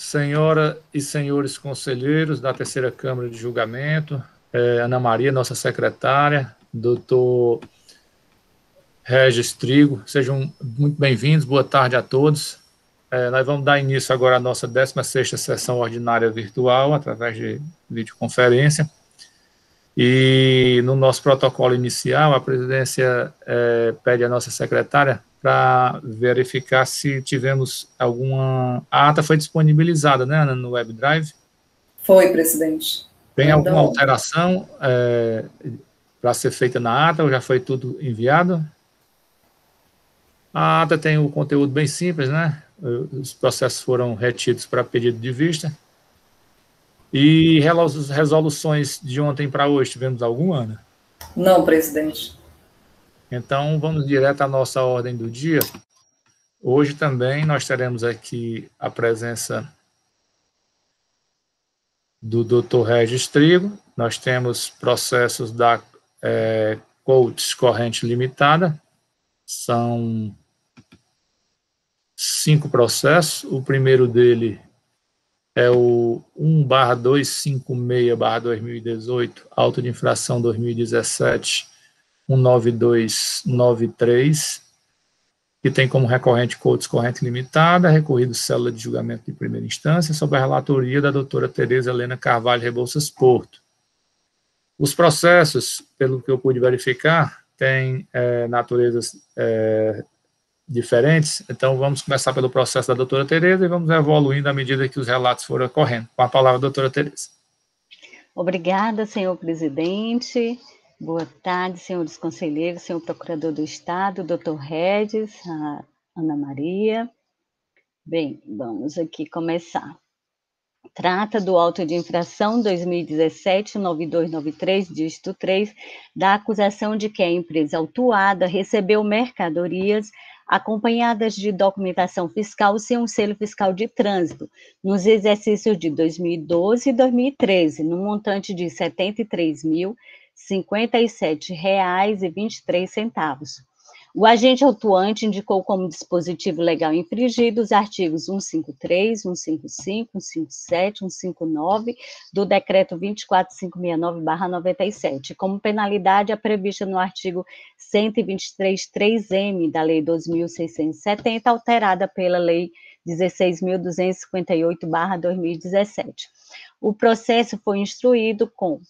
Senhora e senhores conselheiros da Terceira Câmara de Julgamento, Ana Maria, nossa secretária, doutor Regis Trigo, sejam muito bem-vindos, boa tarde a todos. Nós vamos dar início agora à nossa 16ª sessão ordinária virtual, através de videoconferência. E no nosso protocolo inicial, a presidência pede à nossa secretária para verificar se tivemos alguma... A ata foi disponibilizada, né, Ana, no WebDrive? Foi, presidente. Tem alguma alteração para ser feita na ata ou já foi tudo enviado? A ata tem o conteúdo bem simples, né? Os processos foram retidos para pedido de vista. E resoluções de ontem para hoje, tivemos alguma, Ana? Não, presidente. Então, vamos direto à nossa ordem do dia. Hoje também nós teremos aqui a presença do Dr. Regis Trigo. Nós temos processos da Coates Corrente Limitada. São 5 processos. O primeiro dele é o 1/256/2018, auto de infração 2017 19293, que tem como recorrente Coates Corrente Limitada, recorrido célula de julgamento de primeira instância, sob a relatoria da doutora Tereza Helena Carvalho Rebouças Porto. Os processos, pelo que eu pude verificar, têm naturezas diferentes, então vamos começar pelo processo da doutora Tereza e vamos evoluindo à medida que os relatos forem ocorrendo. Com a palavra, doutora Tereza. Obrigada, senhor presidente. Boa tarde, senhores conselheiros, senhor procurador do Estado, doutor Regis, a Ana Maria. Bem, vamos aqui começar. Trata do auto de infração 2017-9293, dígito 3, da acusação de que a empresa autuada recebeu mercadorias acompanhadas de documentação fiscal sem um selo fiscal de trânsito, nos exercícios de 2012 e 2013, no montante de R$ 73.057,23. O agente autuante indicou como dispositivo legal infringido os artigos 153, 155, 157, 159 do Decreto 24569/97, como penalidade a prevista no artigo 123.3m da Lei 2.670, alterada pela Lei 16.258/2017. O processo foi instruído com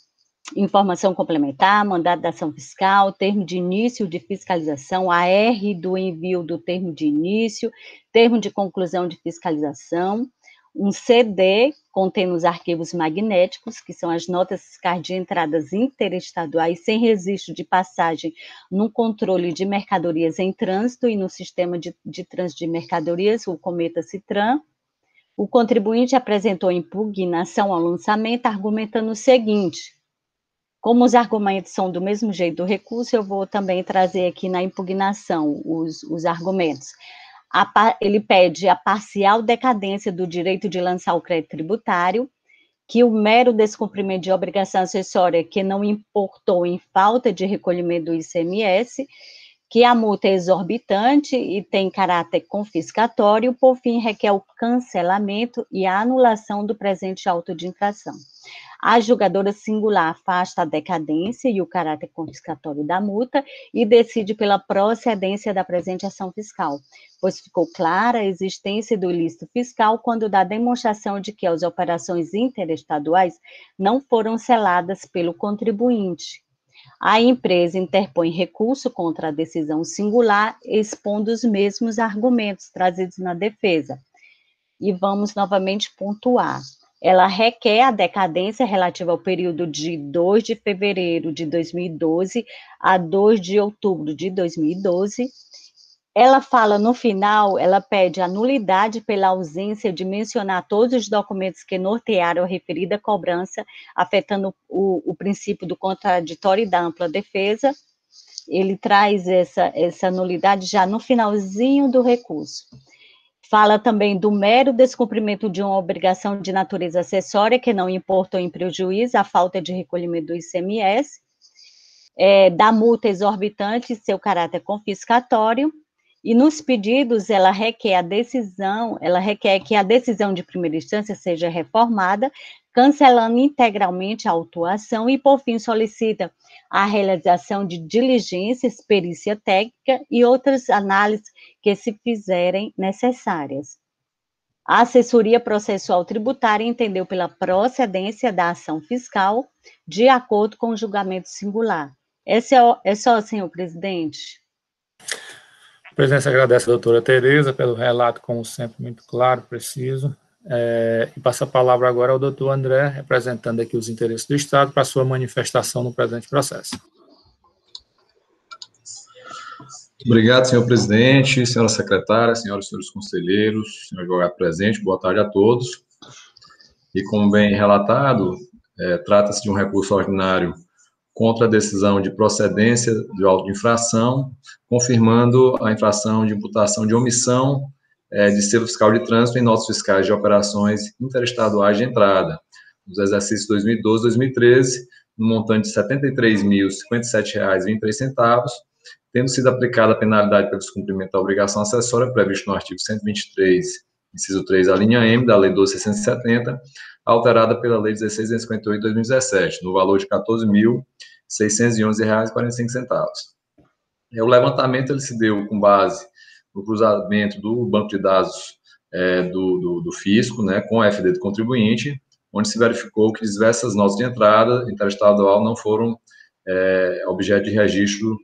informação complementar, mandado de ação fiscal, termo de início de fiscalização, AR do envio do termo de início, termo de conclusão de fiscalização, um CD contendo os arquivos magnéticos, que são as notas fiscais de entradas interestaduais sem registro de passagem no controle de mercadorias em trânsito e no sistema de trânsito de mercadorias, o Cometa-Citran. O contribuinte apresentou impugnação ao lançamento, argumentando o seguinte: como os argumentos são do mesmo jeito do recurso, eu vou também trazer aqui na impugnação os argumentos. Ele pede a parcial decadência do direito de lançar o crédito tributário, que o mero descumprimento de obrigação acessória que não importou em falta de recolhimento do ICMS, que a multa é exorbitante e tem caráter confiscatório, por fim, requer o cancelamento e a anulação do presente auto de infração. A julgadora singular afasta a decadência e o caráter confiscatório da multa e decide pela procedência da presente ação fiscal, pois ficou clara a existência do ilícito fiscal quando dá demonstração de que as operações interestaduais não foram seladas pelo contribuinte. A empresa interpõe recurso contra a decisão singular, expondo os mesmos argumentos trazidos na defesa. E vamos novamente pontuar. Ela requer a decadência relativa ao período de 2 de fevereiro de 2012 a 2 de outubro de 2012. Ela fala no final, ela pede a nulidade pela ausência de mencionar todos os documentos que nortearam a referida cobrança, afetando o princípio do contraditório e da ampla defesa. Ele traz essa nulidade já no finalzinho do recurso. Fala também do mero descumprimento de uma obrigação de natureza acessória que não importou em prejuízo a falta de recolhimento do ICMS, da multa exorbitante e seu caráter confiscatório, E nos pedidos, ela requer que a decisão de primeira instância seja reformada, cancelando integralmente a autuação e, por fim, solicita a realização de diligências, perícia técnica e outras análises que se fizerem necessárias. A assessoria processual tributária entendeu pela procedência da ação fiscal de acordo com o julgamento singular. É só, senhor presidente. A presidência agradece a doutora Tereza pelo relato, como sempre, muito claro, preciso. E passa a palavra agora ao doutor André, representando aqui os interesses do Estado, para a sua manifestação no presente processo. Obrigado, senhor presidente, senhora secretária, senhoras e senhores conselheiros, senhor advogado presente, boa tarde a todos. E como bem relatado, trata-se de um recurso ordinário contra a decisão de procedência do auto de infração, confirmando a infração de imputação de omissão de selo fiscal de trânsito em notas fiscais de operações interestaduais de entrada, nos exercícios 2012 e 2013, no montante de R$ 73.057,23, tendo sido aplicada a penalidade pelo descumprimento da obrigação acessória previsto no artigo 123, inciso 3, a linha M da Lei 12.670, alterada pela Lei 16.258 de 2017, no valor de R$ 14.611,45. O levantamento ele se deu com base no cruzamento do banco de dados do fisco, né, com a FD do contribuinte, onde se verificou que diversas notas de entrada interestadual não foram objeto de registro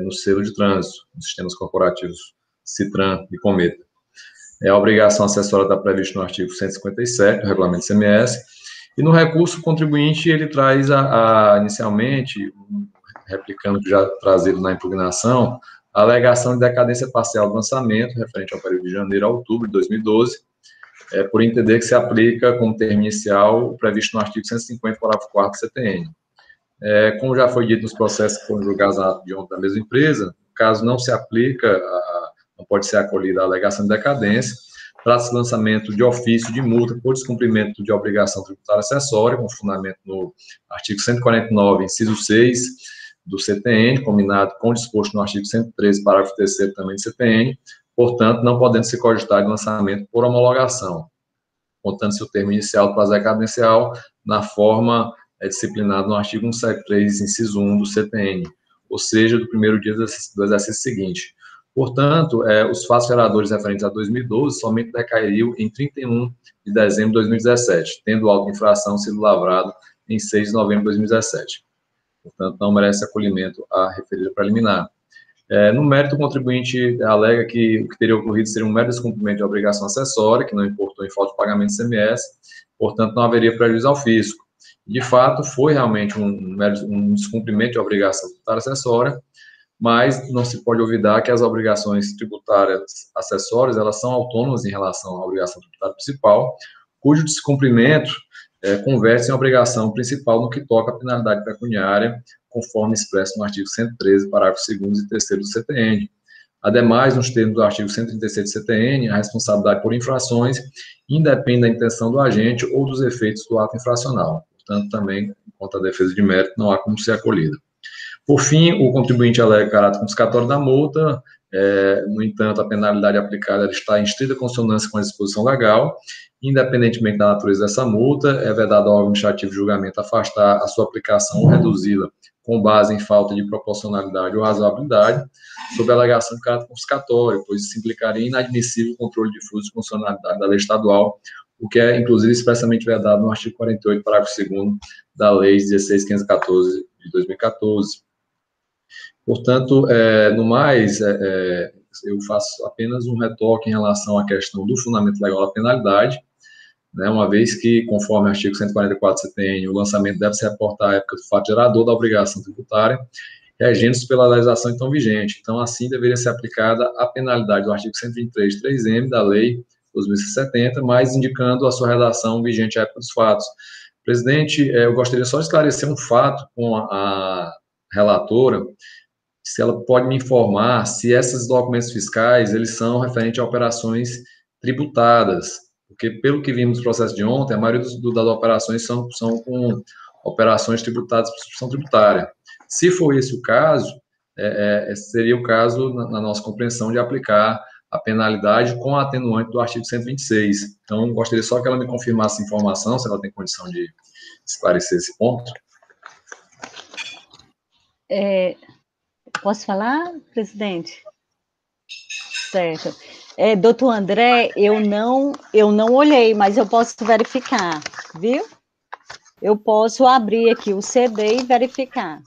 no selo de trânsito, nos sistemas corporativos CITRAN e Cometa. A obrigação acessória está prevista no artigo 157 do Regulamento CMS, e no recurso o contribuinte ele traz inicialmente, replicando o que já trazido na impugnação, a alegação de decadência parcial do lançamento, referente ao período de janeiro a outubro de 2012, por entender que se aplica como termo inicial o previsto no artigo 150, parágrafo 4º do CTN. Como já foi dito nos processos que foram julgados de ontem da mesma empresa, caso não se aplica, não pode ser acolhida a alegação de decadência, trata-se de lançamento de ofício de multa por descumprimento de obrigação tributária acessória, com fundamento no artigo 149, inciso 6 do CTN, combinado com o disposto no artigo 113, parágrafo 3º também do CTN, portanto, não podendo ser cogitado de lançamento por homologação, contando-se o termo inicial do prazo decadencial na forma disciplinada no artigo 173, inciso 1 do CTN, ou seja, do primeiro dia do exercício seguinte. Portanto, os fatos geradores referentes a 2012 somente decairiam em 31 de dezembro de 2017, tendo o auto de infração sido lavrado em 6 de novembro de 2017. Portanto, não merece acolhimento a referida preliminar. No mérito, o contribuinte alega que o que teria ocorrido seria um mero descumprimento de obrigação acessória, que não importou em falta de pagamento de CMS, portanto, não haveria prejuízo ao fisco. De fato, foi realmente um descumprimento de obrigação tributária acessória, mas não se pode olvidar que as obrigações tributárias acessórias, elas são autônomas em relação à obrigação tributária principal, cujo descumprimento converte-se em obrigação principal no que toca à penalidade pecuniária, conforme expresso no artigo 113, parágrafo 2º e 3º do CTN. Ademais, nos termos do artigo 136 do CTN, a responsabilidade por infrações independe da intenção do agente ou dos efeitos do ato infracional. Portanto, também, quanto à defesa de mérito, não há como ser acolhida. Por fim, o contribuinte alega caráter confiscatório da multa, no entanto, a penalidade aplicada está em estrita consonância com a disposição legal. Independentemente da natureza dessa multa, é vedado ao órgão administrativo de julgamento afastar a sua aplicação ou reduzi-la com base em falta de proporcionalidade ou razoabilidade, sob a alegação de caráter confiscatório, pois isso implicaria inadmissível o controle difuso de funcionalidade da lei estadual, o que é, inclusive, expressamente vedado no artigo 48, parágrafo 2º da Lei 16.514 de 2014. Portanto, no mais, eu faço apenas um retoque em relação à questão do fundamento legal da penalidade, né, uma vez que, conforme o artigo 144 do CTN, o lançamento deve se reportar à época do fato gerador da obrigação tributária, regendo-se pela legislação então vigente. Então, assim, deveria ser aplicada a penalidade do artigo 123, 3M da Lei 12.670, mas indicando a sua redação vigente à época dos fatos. Presidente, eu gostaria só de esclarecer um fato com a relatora, se ela pode me informar se esses documentos fiscais, eles são referentes a operações tributadas, porque pelo que vimos no processo de ontem, a maioria das operações são com operações tributadas por substituição tributária. Se for esse o caso, seria o caso, na nossa compreensão, de aplicar a penalidade com a atenuante do artigo 126. Então, gostaria só que ela me confirmasse a informação, se ela tem condição de esclarecer esse ponto. Posso falar, presidente? Certo. Doutor André, eu não olhei, mas eu posso verificar, viu? Eu posso abrir aqui o CD e verificar.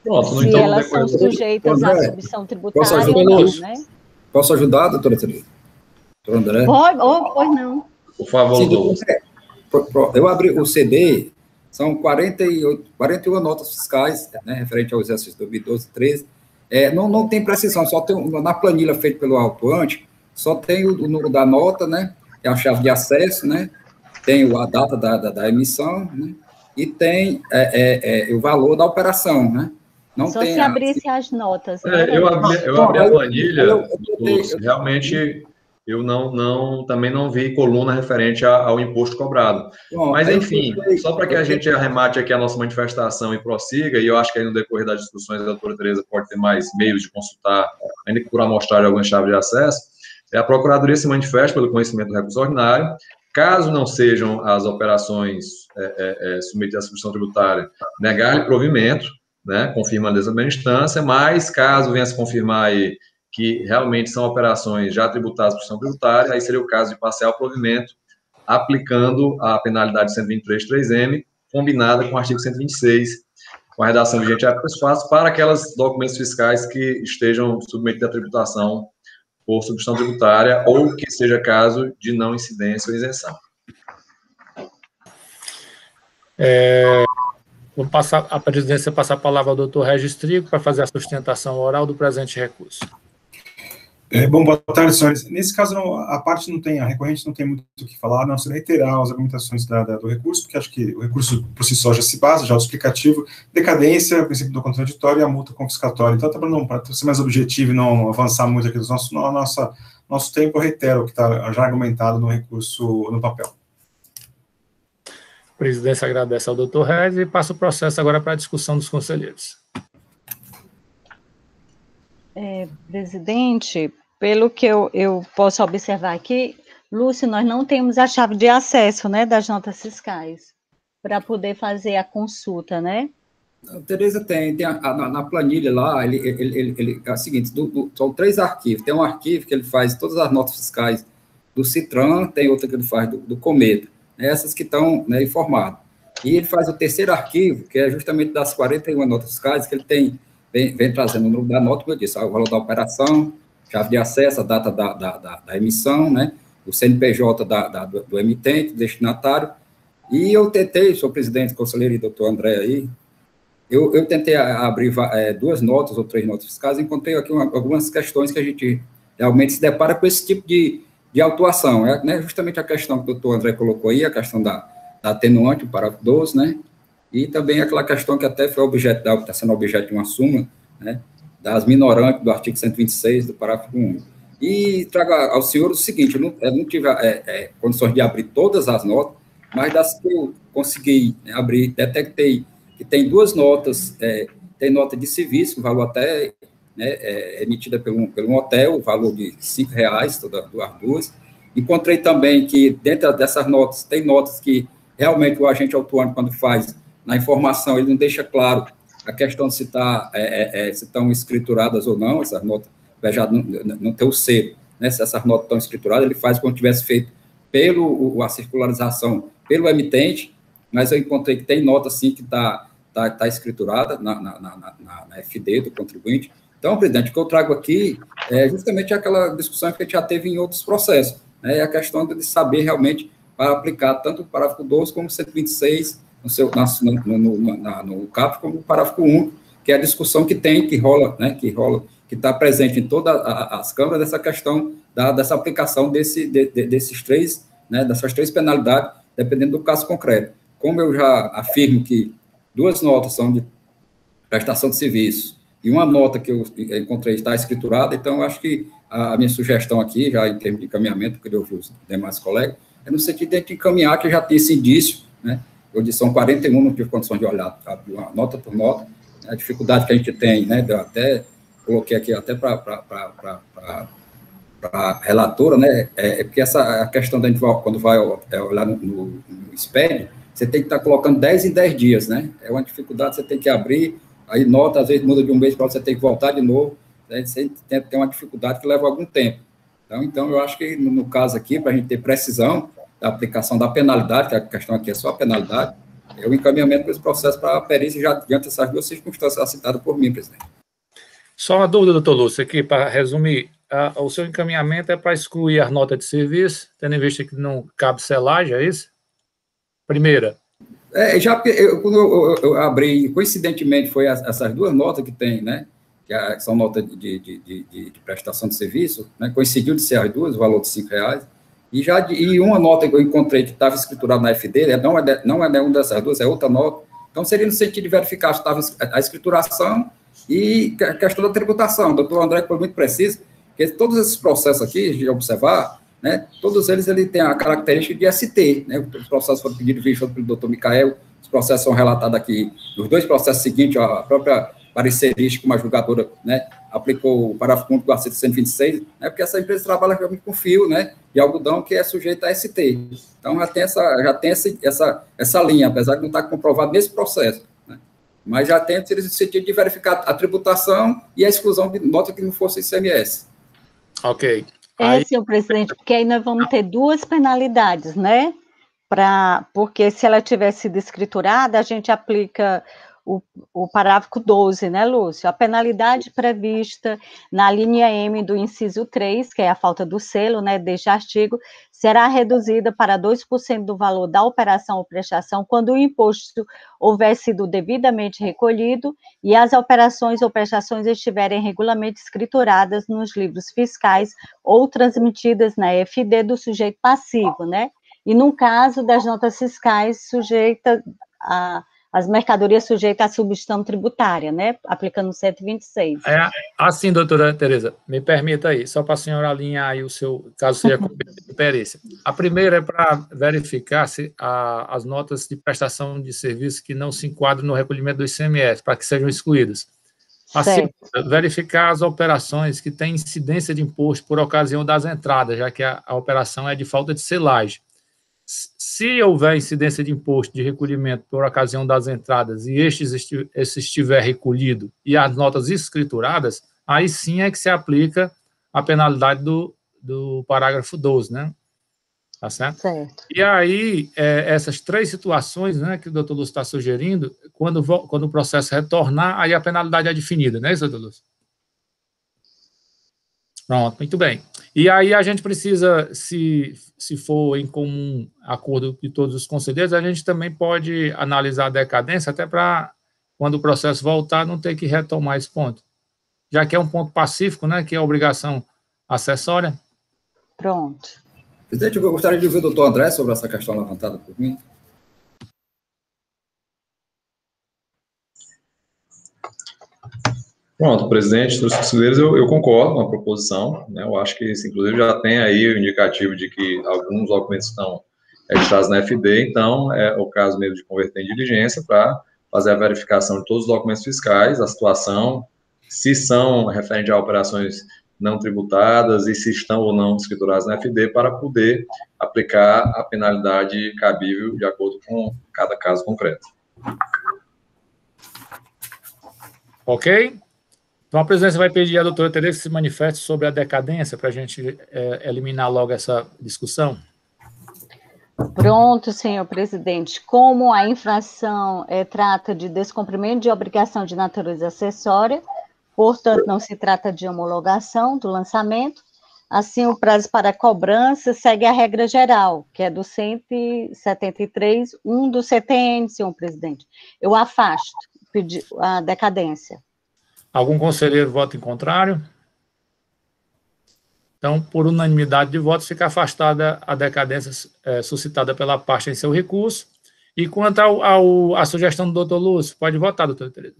Pronto, se então, elas são sujeitas à submissão tributária ou não, né? Posso ajudar, doutora Tereza? Doutor André? Pois não. Por favor, sim, eu abri o CD, são 41 notas fiscais, né, referente ao exercício 2012 e 2013. Não tem precisão, só tem na planilha feita pelo autuante, só tem o número da nota, né, tem a chave de acesso, né, tem a data da emissão, né, e tem o valor da operação, né. Não só tem se abrisse as notas, né? Eu abri a planilha, realmente eu também não vi coluna referente ao imposto cobrado. Bom, mas, enfim, só para que a gente arremate aqui a nossa manifestação e prossiga, e eu acho que aí no decorrer das discussões a doutora Tereza pode ter mais meios de consultar, ainda que por amostrar alguma chave de acesso, a Procuradoria se manifesta pelo conhecimento do recurso ordinário. Caso não sejam as operações submetidas à substituição tributária, negar-lhe provimento, né, confirmando essa primeira instância, mas caso venha a se confirmar aí que realmente são operações já tributadas por substituição tributária, aí seria o caso de parcial provimento, aplicando a penalidade 123.3M, combinada com o artigo 126, com a redação vigente a fácil, para aquelas documentos fiscais que estejam submetidos à tributação por substituição tributária ou que seja caso de não incidência ou isenção. Vou passar a presidência, passar a palavra ao doutor Regis Trigo para fazer a sustentação oral do presente recurso. Bom, boa tarde, senhores. Nesse caso, a recorrente não tem muito o que falar, não se reiterar as argumentações do recurso, porque acho que o recurso por si só já se basa, já é o explicativo, decadência, o princípio do contraditório e a multa confiscatória. Então, para ser mais objetivo e não avançar muito aqui do nosso tempo, eu reitero o que está já argumentado no recurso no papel. A presidência agradece ao doutor Regis e passa o processo agora para a discussão dos conselheiros. Presidente, pelo que eu posso observar aqui, Lúcio, nós não temos a chave de acesso, né, das notas fiscais, para poder fazer a consulta, né? A Tereza tem na planilha lá, ele é o seguinte, são 3 arquivos, tem um arquivo que ele faz todas as notas fiscais do Citran, tem outra que ele faz do Cometa, essas que estão, né, informadas. E ele faz o 3º arquivo, que é justamente das 41 notas fiscais, que ele vem trazendo o número da nota, como eu disse, o valor da operação, chave de acesso, a data da emissão, né, o CNPJ do emitente, do destinatário, e eu tentei, sou presidente, conselheiro e doutor André aí, eu tentei abrir 2 notas ou 3 notas fiscais, encontrei aqui algumas questões que a gente realmente se depara com esse tipo de autuação, né, justamente a questão que o doutor André colocou aí, a questão da atenuante, o parágrafo 12, né, e também aquela questão que até foi está sendo objeto de uma súmula, né, das minorantes do artigo 126, do parágrafo 1. E trago ao senhor o seguinte, eu não tive condições de abrir todas as notas, mas das que eu consegui abrir, detectei que tem 2 notas, tem nota de serviço, valor até, né, emitida por um hotel, o valor de R$5, as 2. Encontrei também que dentro dessas notas, tem notas que realmente o agente autuante, quando faz na informação, ele não deixa claro a questão de se estão escrituradas ou não, essas notas, já não tem o selo, né, se essas notas estão escrituradas, ele faz como tivesse feito a circularização pelo emitente, mas eu encontrei que tem nota, sim, que está escriturada na FD do contribuinte. Então, presidente, o que eu trago aqui é justamente aquela discussão que a gente já teve em outros processos, né, a questão de saber realmente para aplicar tanto o parágrafo 12 como o 126 no CAP, como o parágrafo 1, que é a discussão que rola, né, que está presente em todas as câmaras, dessa questão dessa aplicação desses 3, né, dessas 3 penalidades, dependendo do caso concreto. Como eu já afirmo que 2 notas são de prestação de serviço e uma nota que eu encontrei está escriturada, então eu acho que a minha sugestão aqui, já em termos de encaminhamento, que eu ouvi os demais colegas, é no sentido de encaminhar que já tem esse indício, né? Eu disse, são 41, não tive condições de olhar uma nota por nota, A dificuldade que a gente tem, né, eu até coloquei aqui até para a relatora, né, porque essa a questão da gente quando vai olhar no SPED, você tem que estar colocando 10 em 10 dias, né? É uma dificuldade, você tem que abrir, aí nota, às vezes muda de um mês para outro, você tem que voltar de novo, né? Você tem uma dificuldade que leva algum tempo. Então eu acho que, no caso aqui, para a gente ter precisão da aplicação da penalidade, que a questão aqui é só a penalidade, é o encaminhamento desse processo para a perícia, já diante dessas duas circunstâncias citadas por mim, presidente. Só uma dúvida, doutor Lúcio, aqui, para resumir, o seu encaminhamento é para excluir as notas de serviço, tendo em vista que não cabe selagem, é isso? Primeira. Quando eu abri, coincidentemente, foi essas duas notas que tem, né, que são notas de prestação de serviço, né, coincidiu de ser as duas, o valor de R$5, e uma nota que eu encontrei que estava escriturada na FD, não é nenhuma dessas duas, é outra nota, então seria no sentido de verificar se estava a escrituração e a questão da tributação. O doutor André foi muito preciso, porque todos esses processos aqui, de observar, né, todos eles têm a característica de ST, né, os processos foram pedidos pelo doutor Micael, os processos são relatados aqui, os dois processos seguintes, a própria parecerística, como a julgadora, né, aplicou o parágrafo único do artigo 126, né, porque essa empresa trabalha realmente com fio, né, de algodão que é sujeito a ST. Então, já tem essa linha, apesar de não estar comprovado nesse processo, né, mas já tem esse sentido de verificar a tributação e a exclusão de nota que não fosse ICMS. Ok. Senhor presidente, porque aí nós vamos ter duas penalidades, né? Porque se ela tivesse sido escriturada, a gente aplica o parágrafo 12, né, Lúcio? A penalidade prevista na linha M do inciso 3, que é a falta do selo, né, deste artigo, será reduzida para 2% do valor da operação ou prestação quando o imposto houver sido devidamente recolhido e as operações ou prestações estiverem regularmente escrituradas nos livros fiscais ou transmitidas na FD do sujeito passivo, né? E no caso das notas fiscais sujeitas as mercadorias sujeitas à substituição tributária, né? Aplicando o 126. Assim, doutora Tereza, me permita aí, só para a senhora alinhar aí o seu, caso seja competente de perícia. A primeira é para verificar se as notas de prestação de serviço que não se enquadram no recolhimento do ICMS, para que sejam excluídas. A segunda, verificar as operações que têm incidência de imposto por ocasião das entradas, já que a operação é de falta de selagem. Se houver incidência de imposto de recolhimento por ocasião das entradas e esse estiver recolhido e as notas escrituradas, aí sim é que se aplica a penalidade do parágrafo 12, né? Tá certo? Certo. E aí, essas três situações, né, que o doutor Lúcio está sugerindo, quando o processo retornar, aí a penalidade é definida, não é isso, doutor Lúcio? Pronto, muito bem. E aí a gente precisa, se for em comum acordo de todos os conselheiros, a gente também pode analisar a decadência, até para, quando o processo voltar, não ter que retomar esse ponto. Já que é um ponto pacífico, né, que é a obrigação acessória. Pronto. Presidente, eu gostaria de ouvir o doutor André sobre essa questão levantada por mim. Pronto, presidente, senhores conselheiros, eu concordo com a proposição, né, eu acho que isso, inclusive, já tem aí o indicativo de que alguns documentos estão registrados na FD, então é o caso mesmo de converter em diligência para fazer a verificação de todos os documentos fiscais, a situação, se são referentes a operações não tributadas e se estão ou não escrituradas na FD, para poder aplicar a penalidade cabível de acordo com cada caso concreto. Ok? Então, a presidência vai pedir à doutora Tereza que se manifeste sobre a decadência, para a gente eliminar logo essa discussão. Pronto, senhor presidente. Como a infração trata de descumprimento de obrigação de natureza acessória, portanto, não se trata de homologação do lançamento, assim, o prazo para cobrança segue a regra geral, que é do 173.1 do CTN, senhor presidente. Eu afasto a decadência. Algum conselheiro vota em contrário? Então, por unanimidade de votos, fica afastada a decadência suscitada pela parte em seu recurso. E quanto à sugestão do doutor Lúcio, pode votar, doutora Tereza.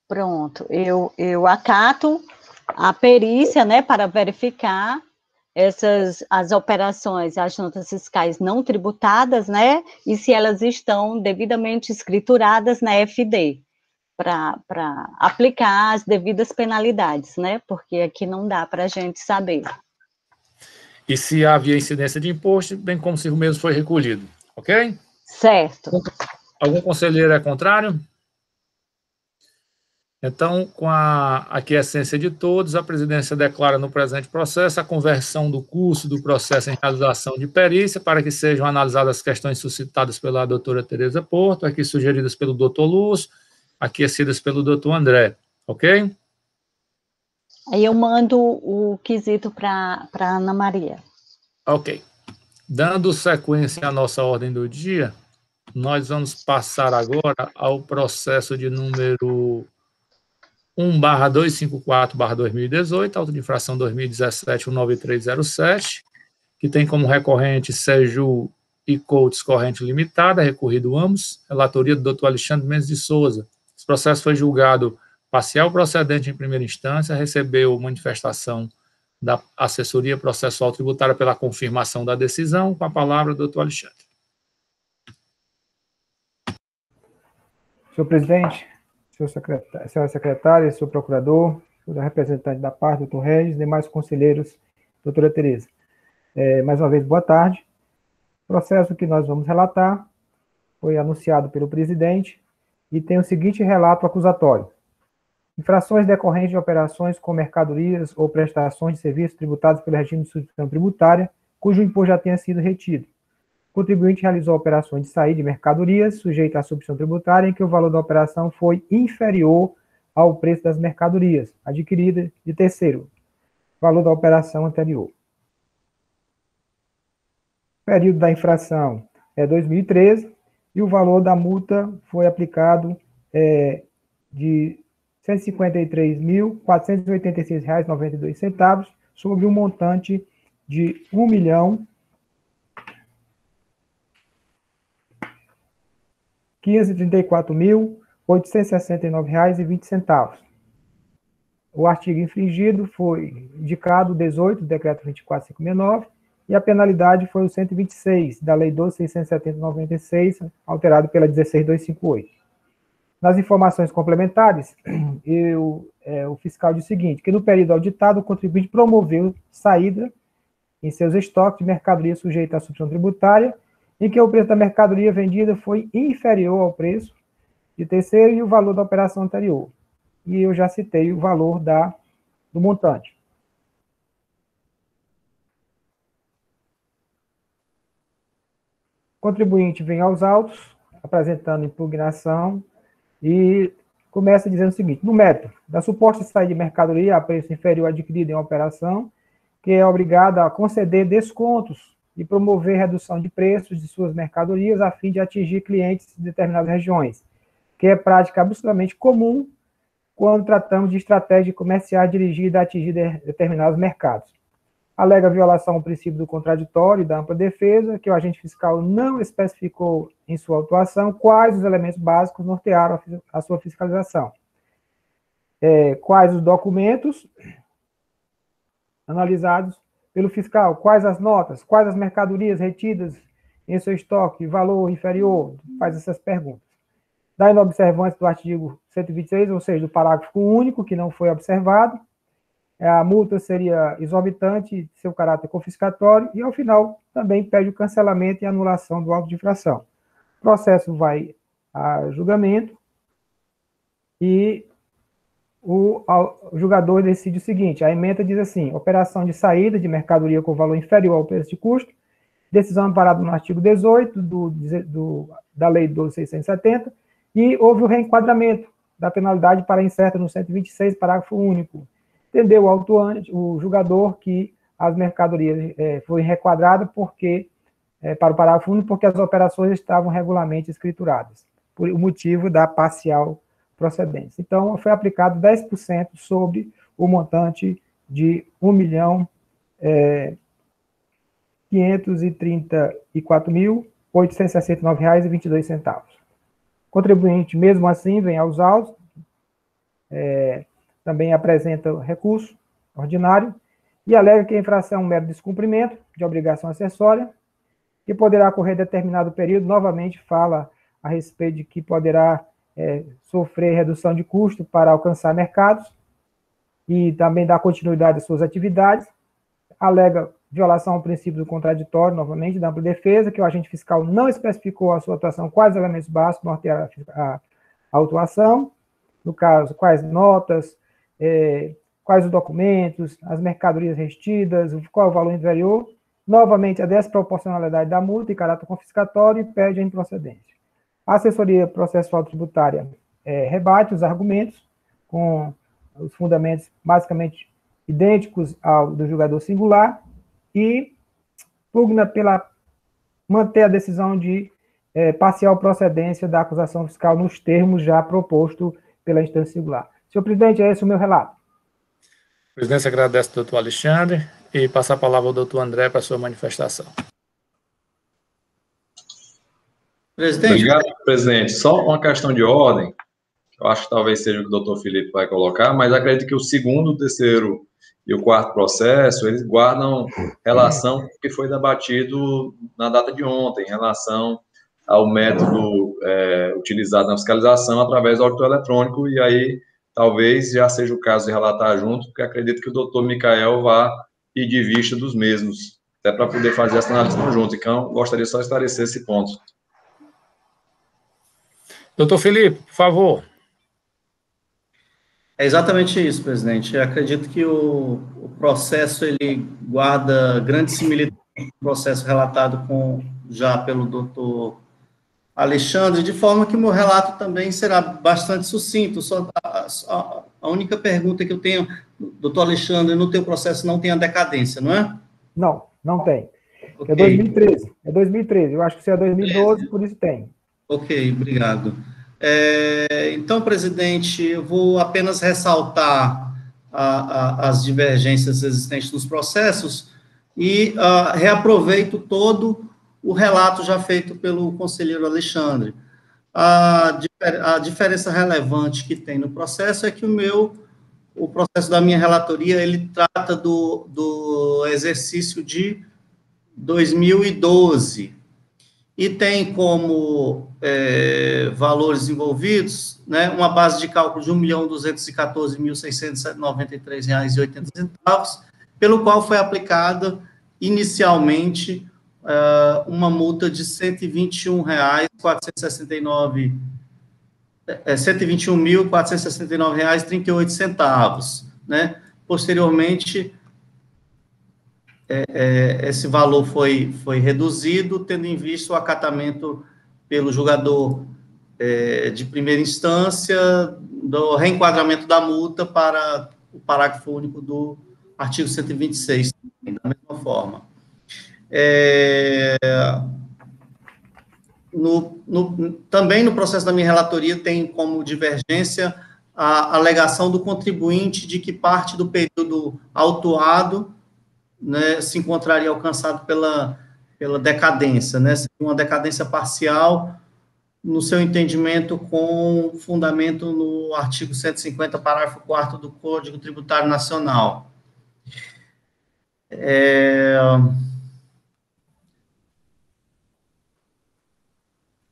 Pronto, eu acato a perícia, né, para verificar as operações, as notas fiscais não tributadas, né, e se elas estão devidamente escrituradas na FD. aplicar as devidas penalidades, né? Porque aqui não dá para a gente saber. E se havia incidência de imposto, bem como se o mesmo foi recolhido, ok? Certo. Algum conselheiro é contrário? Então, com a aquiescência de todos, a presidência declara no presente processo a conversão do curso do processo em realização de perícia para que sejam analisadas as questões suscitadas pela doutora Tereza Porto, aqui sugeridas pelo doutor Lúcio, aquecidas pelo doutor André, ok? Aí eu mando o quesito para a Ana Maria. Ok. Dando sequência à nossa ordem do dia, nós vamos passar agora ao processo de número 1/254/2018, auto de infração 2017-19307, que tem como recorrente Seju e Coates Corrente Limitada, recorrido ambos, relatoria do Dr. Alexandre Mendes de Souza. Esse processo foi julgado parcial procedente em primeira instância, recebeu manifestação da assessoria processual tributária pela confirmação da decisão. Com a palavra, doutor Alexandre. Senhor presidente, senhora secretária, senhor procurador, senhor representante da parte, doutor Regis, demais conselheiros, doutora Tereza. Mais uma vez, boa tarde. O processo que nós vamos relatar foi anunciado pelo presidente e tem o seguinte relato acusatório. Infrações decorrentes de operações com mercadorias ou prestações de serviços tributados pelo regime de substituição tributária, cujo imposto já tenha sido retido. O contribuinte realizou operações de saída de mercadorias sujeitas à substituição tributária em que o valor da operação foi inferior ao preço das mercadorias adquiridas de terceiro, valor da operação anterior. O período da infração é 2013 e o valor da multa foi aplicado de R$ 153.486,92 sobre um montante de R$ 1.534.869,20. O artigo infringido foi indicado o 18 do decreto 24569 e a penalidade foi o 126 da lei 12.670/96, alterado pela 16.258. Nas informações complementares, o fiscal diz o seguinte, que no período auditado, o contribuinte promoveu saída em seus estoques de mercadoria sujeita à substituição tributária, em que o preço da mercadoria vendida foi inferior ao preço de terceiro e o valor da operação anterior. E eu já citei o valor do montante. O contribuinte vem aos autos, apresentando impugnação, e começa dizendo o seguinte, no mérito da suposta saída de mercadoria a preço inferior adquirido em operação, que é obrigada a conceder descontos e promover redução de preços de suas mercadorias a fim de atingir clientes de determinadas regiões, que é prática absolutamente comum quando tratamos de estratégia comercial dirigida a atingir determinados mercados. Alega violação ao princípio do contraditório e da ampla defesa, que o agente fiscal não especificou em sua autuação quais os elementos básicos nortearam a sua fiscalização. Quais os documentos analisados pelo fiscal, quais as notas, quais as mercadorias retidas em seu estoque, valor inferior, faz essas perguntas. Da inobservância do artigo 126, ou seja, do parágrafo único, que não foi observado, a multa seria exorbitante de seu caráter confiscatório e, ao final, também pede o cancelamento e anulação do auto de infração. O processo vai a julgamento e o julgador decide o seguinte, a ementa diz assim, operação de saída de mercadoria com valor inferior ao preço de custo, decisão amparada no artigo 18 da lei 12.670, e houve o reenquadramento da penalidade para incerta no 126, parágrafo único. Entendeu o julgador que as mercadorias foram requadradas para o parágrafo único porque as operações estavam regularmente escrituradas, por o motivo da parcial procedência. Então, foi aplicado 10% sobre o montante de R$ 1.534.869,22. O contribuinte, mesmo assim, vem aos autos, também apresenta recurso ordinário e alega que a infração é um mero descumprimento de obrigação acessória, que poderá ocorrer determinado período, novamente fala a respeito de que poderá sofrer redução de custo para alcançar mercados e também dar continuidade às suas atividades. Alega violação ao princípio do contraditório, novamente, da ampla defesa, que o agente fiscal não especificou a sua atuação, quais elementos básicos nortearam a autuação, no caso, quais notas, quais os documentos, as mercadorias restidas, qual é o valor inferior, novamente a desproporcionalidade da multa e caráter confiscatório e pede a improcedência. A assessoria processual tributária rebate os argumentos com os fundamentos basicamente idênticos ao do julgador singular e pugna pela manter a decisão de parcial procedência da acusação fiscal nos termos já proposto pela instância singular. Senhor presidente, é esse o meu relato. A presidência agradece ao doutor Alexandre e passa a palavra ao doutor André para a sua manifestação. Presidente. Obrigado, presidente. Só uma questão de ordem, eu acho que talvez seja o que o doutor Felipe vai colocar, mas acredito que o segundo, o terceiro e o quarto processo, eles guardam relação com o que foi debatido na data de ontem, em relação ao método utilizado na fiscalização através do auditor eletrônico, e aí talvez já seja o caso de relatar junto, porque acredito que o doutor Micael vá pedir vista dos mesmos, até para poder fazer essa análise conjunta. Então, gostaria só de esclarecer esse ponto. Doutor Felipe, por favor. É exatamente isso, presidente. Eu acredito que o processo ele guarda grande similitude com o processo relatado já pelo doutor Alexandre, de forma que o meu relato também será bastante sucinto. Só a única pergunta que eu tenho, doutor Alexandre, no teu processo não tem a decadência, não é? Não, não tem. Okay. É 2013. É 2013. Eu acho que isso é 2012, por isso tem. Ok, obrigado. Então, presidente, eu vou apenas ressaltar as divergências existentes nos processos e reaproveito todo o relato já feito pelo conselheiro Alexandre. A diferença relevante que tem no processo é que o processo da minha relatoria, ele trata do exercício de 2012, e tem como valores envolvidos, né, uma base de cálculo de R$ 1.214.693,80, pelo qual foi aplicada inicialmente uma multa de R$ 121.469,38, né? Posteriormente, esse valor foi reduzido, tendo em vista o acatamento pelo julgador de primeira instância do reenquadramento da multa para o parágrafo único do artigo 126, da mesma forma. Também no processo da minha relatoria tem como divergência a alegação do contribuinte de que parte do período autuado, né, se encontraria alcançado pela decadência, né, uma decadência parcial, no seu entendimento, com fundamento no artigo 150, parágrafo 4º do Código Tributário Nacional.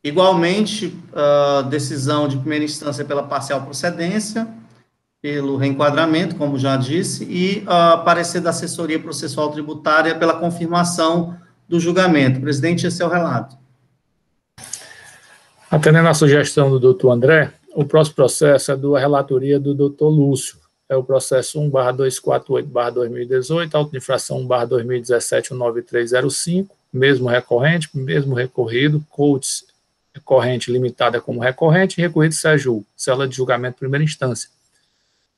Igualmente, a decisão de primeira instância pela parcial procedência, pelo reenquadramento, como já disse, e parecer da assessoria processual tributária pela confirmação do julgamento. Presidente, esse é o relato. Atendendo à sugestão do doutor André, o próximo processo é da relatoria do doutor Lúcio. É o processo 1/248/2018, auto de infração 1/2017-19305, mesmo recorrente, mesmo recorrido, codes recorrente limitada como recorrente, recorrido SEJUL, célula de julgamento de primeira instância.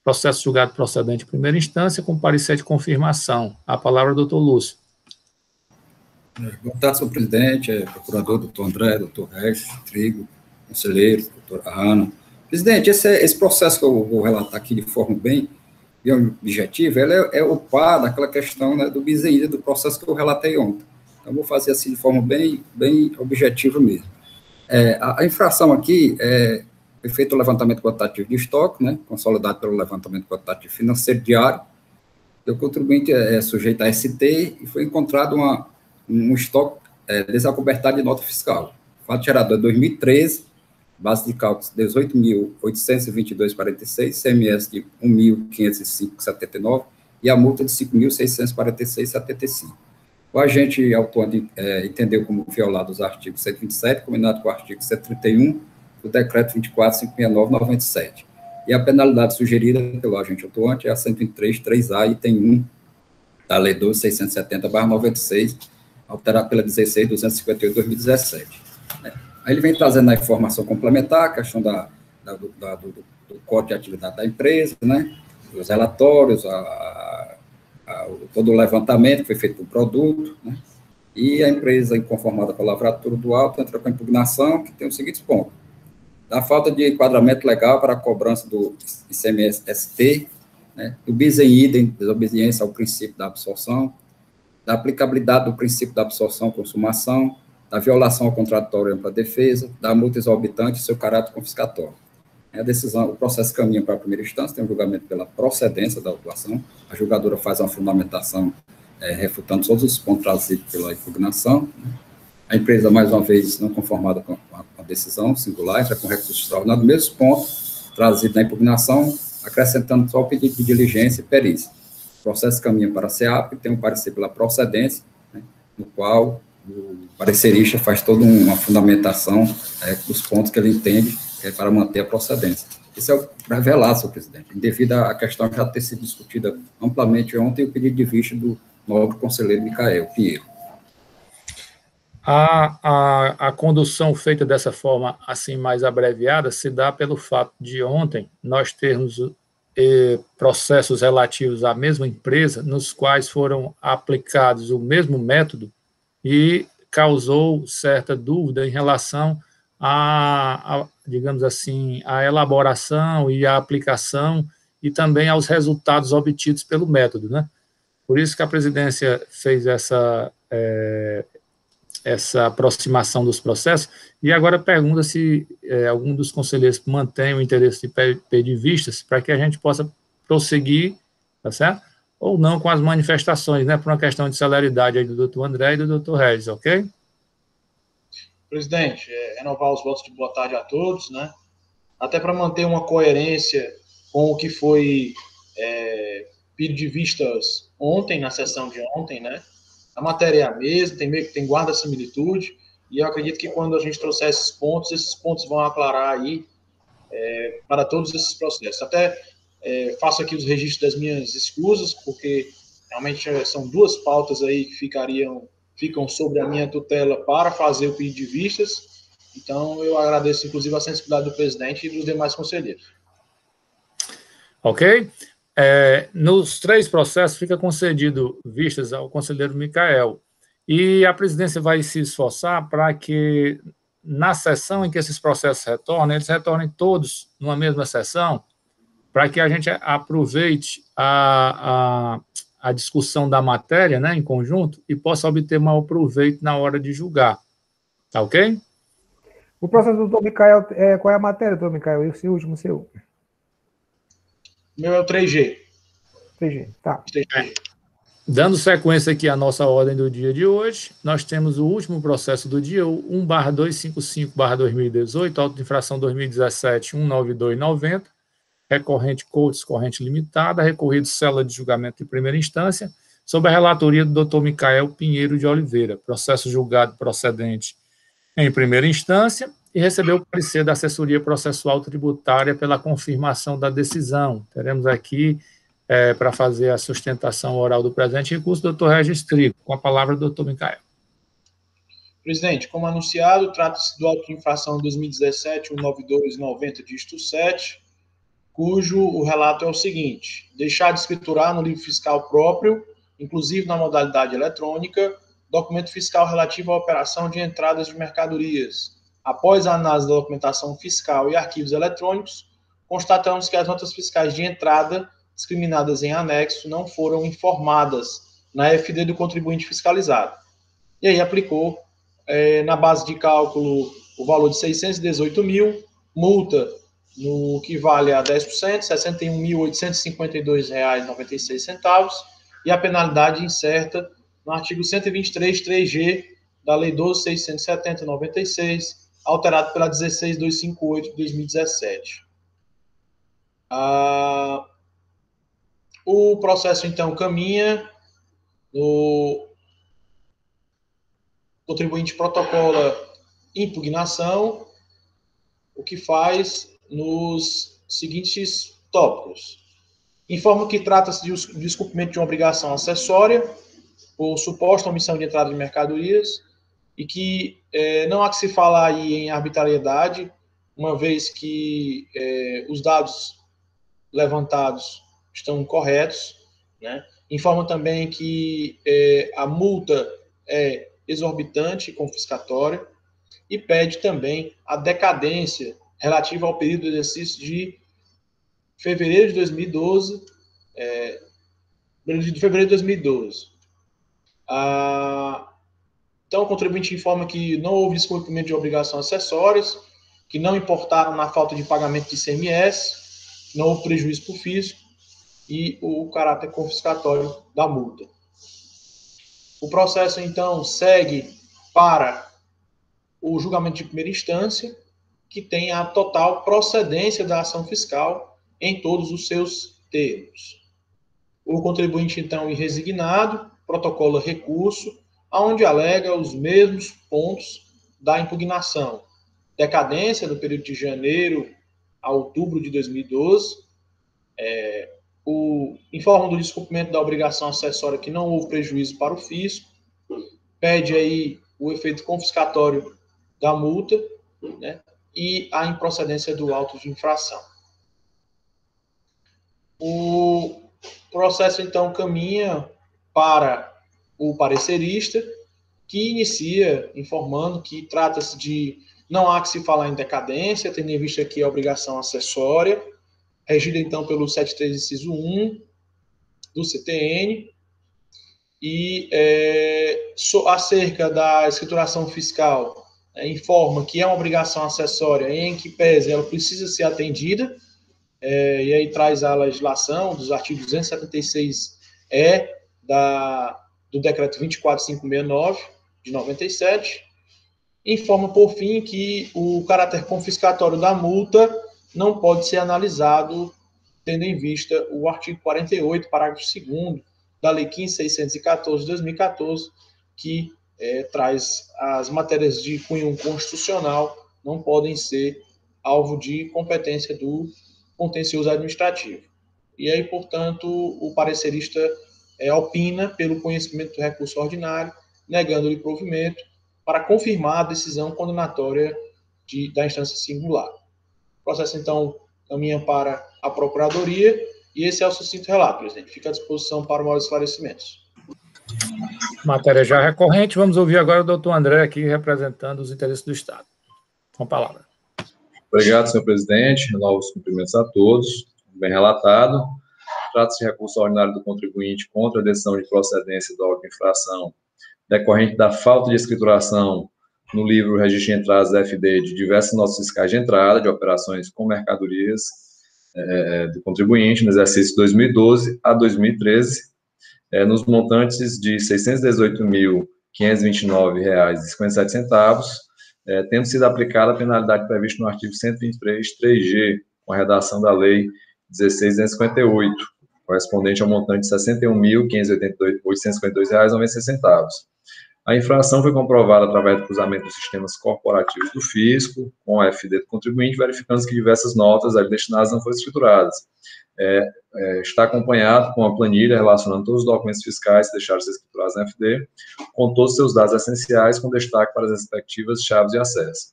Processo julgado procedente de primeira instância, com parecer de confirmação. A palavra do doutor Lúcio. Boa tarde, senhor presidente, procurador, doutor André, doutor Regis, Trigo, conselheiro, doutora Hanna. Presidente, esse processo que eu vou relatar aqui de forma bem objetiva, ele é o par daquela questão, né, do bis in idem do processo que eu relatei ontem. Então, vou fazer assim de forma bem objetiva mesmo. A infração aqui foi feito o levantamento quantitativo de estoque, né, consolidado pelo levantamento quantitativo financeiro diário. O contribuinte é sujeito a ST e foi encontrado um estoque desacobertado de nota fiscal. Fato gerador é 2013, base de cálculo 18.822,46, CMS de 1.505,79 e a multa de 5.646,75. O agente autuante entendeu como violado os artigos 127, combinado com o artigo 131 do decreto 24.569/97. E a penalidade sugerida pelo agente autuante é a 123.3A, item 1 da Lei 12.670/96, alterada pela 16.258/2017. Aí ele vem trazendo a informação complementar, a questão do código de atividade da empresa, né, os relatórios, todo o levantamento que foi feito do produto, né, e a empresa, inconformada com a lavratura do auto, entra com a impugnação, que tem os seguintes pontos: da falta de enquadramento legal para a cobrança do ICMS-ST, né, do bis em idem, desobediência ao princípio da absorção, da aplicabilidade do princípio da absorção-consumação, da violação ao contraditório ampla defesa, da multa exorbitante e seu caráter confiscatório. A decisão, o processo caminha para a primeira instância, tem um julgamento pela procedência da autuação, a julgadora faz uma fundamentação refutando todos os pontos trazidos pela impugnação, né. A empresa, mais uma vez, não conformada com a decisão singular, entra com recurso extraordinário, mesmo ponto trazido na impugnação, acrescentando só o pedido de diligência e perícia. O processo caminha para a SEAP, tem um parecer pela procedência, né, no qual o parecerista faz toda uma fundamentação dos pontos que ele entende para manter a procedência. Esse é o revelado, senhor presidente, devido à questão já ter sido discutida amplamente ontem, o pedido de vista do nobre conselheiro Micael Pinheiro. A condução feita dessa forma, assim, mais abreviada, se dá pelo fato de ontem nós termos processos relativos à mesma empresa, nos quais foram aplicados o mesmo método e causou certa dúvida em relação digamos assim, a elaboração e a aplicação e também aos resultados obtidos pelo método, né? Por isso que a presidência fez essa aproximação dos processos, e agora pergunta se algum dos conselheiros mantém o interesse de pedir vistas para que a gente possa prosseguir, tá certo? Ou não com as manifestações, né, por uma questão de celeridade aí do doutor André e do doutor Regis, ok? Presidente, renovar os votos de boa tarde a todos, né, até para manter uma coerência com o que foi pedido de vistas ontem, na sessão de ontem, né. A matéria é a mesma, tem guarda similitude, e eu acredito que quando a gente trouxer esses pontos vão aclarar aí para todos esses processos. Até faço aqui os registros das minhas escusas, porque realmente são duas pautas aí que ficam sobre a minha tutela para fazer o pedido de vistas. Então, eu agradeço, inclusive, a sensibilidade do presidente e dos demais conselheiros. Ok. Nos 3 processos fica concedido vistas ao conselheiro Micael, e a presidência vai se esforçar para que, na sessão em que esses processos retornem, eles retornem todos numa mesma sessão, para que a gente aproveite a discussão da matéria, né, em conjunto, e possa obter maior proveito na hora de julgar. Tá ok? O processo do doutor Micael, qual é a matéria, doutor Micael? Esse último seu? O meu é o 3G. 3G, tá. 3G. Dando sequência aqui à nossa ordem do dia de hoje, nós temos o último processo do dia, o 1/255/2018, auto de infração 2017-19290, recorrente Coates Corrente Limitada, recorrido célula de julgamento de primeira instância, sob a relatoria do Dr. Micael Pinheiro de Oliveira, processo julgado procedente em primeira instância, e recebeu o parecer da assessoria processual tributária pela confirmação da decisão. Teremos aqui, para fazer a sustentação oral do presente recurso, o doutor Regis Trigo. Com a palavra, doutor Micael. Presidente, como anunciado, trata-se do auto de infração 2017-19290, dígito 7, cujo o relato é o seguinte: deixar de escriturar no livro fiscal próprio, inclusive na modalidade eletrônica, documento fiscal relativo à operação de entradas de mercadorias. Após a análise da documentação fiscal e arquivos eletrônicos, constatamos que as notas fiscais de entrada, discriminadas em anexo, não foram informadas na FD do contribuinte fiscalizado. E aí aplicou, na base de cálculo, o valor de 618 mil, multa no que vale a 10%, R$ 61.852,96, e a penalidade incerta no artigo 123, 3G, da Lei 12.670/96, alterado pela 16258 de 2017. O processo, então, caminha, o contribuinte protocola impugnação, o que faz nos seguintes tópicos. Informa que trata-se de descumprimento de uma obrigação acessória por suposta omissão de entrada de mercadorias e que não há que se falar aí em arbitrariedade, uma vez que os dados levantados estão corretos, né? Informa também que a multa é exorbitante e confiscatória e pede também a decadência relativa ao período de exercício de fevereiro de 2012, Então, o contribuinte informa que não houve descumprimento de obrigações acessórias, que não importaram na falta de pagamento de ICMS, não houve prejuízo para o fisco e o caráter confiscatório da multa. O processo, então, segue para o julgamento de primeira instância, que tem a total procedência da ação fiscal em todos os seus termos. O contribuinte, então, irresignado, protocola recurso, onde alega os mesmos pontos da impugnação. Decadência do período de janeiro a outubro de 2012, informa do descumprimento da obrigação acessória que não houve prejuízo para o fisco, pede aí o efeito confiscatório da multa, né, e a improcedência do auto de infração. O processo, então, caminha para o parecerista, que inicia informando que trata-se de não há que se falar em decadência, tendo em vista aqui a obrigação acessória, regida, então, pelo 73, inciso 1 do CTN, e acerca da escrituração fiscal, informa que é uma obrigação acessória em que pese ela precisa ser atendida, e aí traz a legislação dos artigos 276-E do decreto 24569, de 97, informa, por fim, que o caráter confiscatório da multa não pode ser analisado tendo em vista o artigo 48, parágrafo 2º da Lei 15.614 de 2014, que traz as matérias de cunho constitucional não podem ser alvo de competência do contencioso administrativo. E aí, portanto, o parecerista opina pelo conhecimento do recurso ordinário, negando-lhe provimento para confirmar a decisão condenatória da instância singular. O processo, então, caminha para a Procuradoria e esse é o sucinto relato, presidente. Fica à disposição para maiores esclarecimentos. Matéria já recorrente. Vamos ouvir agora o doutor André aqui, representando os interesses do Estado. Com a palavra. Obrigado, senhor presidente. Novos cumprimentos a todos. Bem relatado. Trata-se de recurso ordinário do contribuinte contra a decisão de procedência da infração decorrente da falta de escrituração no livro Registro de Entradas da FD de diversas notas fiscais de entrada de operações com mercadorias do contribuinte no exercício 2012 a 2013, nos montantes de R$ 618.529,57, tendo sido aplicada a penalidade prevista no artigo 123, 3G, com a redação da Lei 16.258, correspondente ao montante de R$ 61.588,96. A infração foi comprovada através do cruzamento dos sistemas corporativos do fisco com a FD do contribuinte, verificando que diversas notas ali destinadas não foram escrituradas. Está acompanhado com a planilha relacionando todos os documentos fiscais que deixaram de ser escriturados na FD, com todos os seus dados essenciais, com destaque para as respectivas chaves de acesso.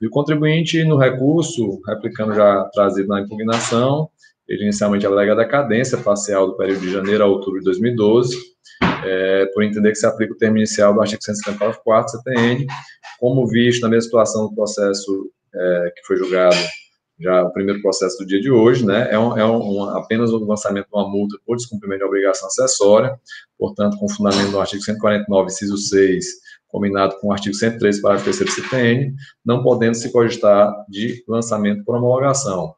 E o contribuinte, no recurso, replicando já trazido na impugnação, ele inicialmente alega a decadência parcial do período de janeiro a outubro de 2012, por entender que se aplica o termo inicial do artigo 154 CTN, como visto na mesma situação do processo que foi julgado, já o primeiro processo do dia de hoje, né, apenas o lançamento de uma multa por descumprimento de obrigação acessória, portanto, com fundamento no artigo 149, inciso 6, combinado com o artigo 103, parágrafo 3º do CTN, não podendo se cogitar de lançamento por homologação.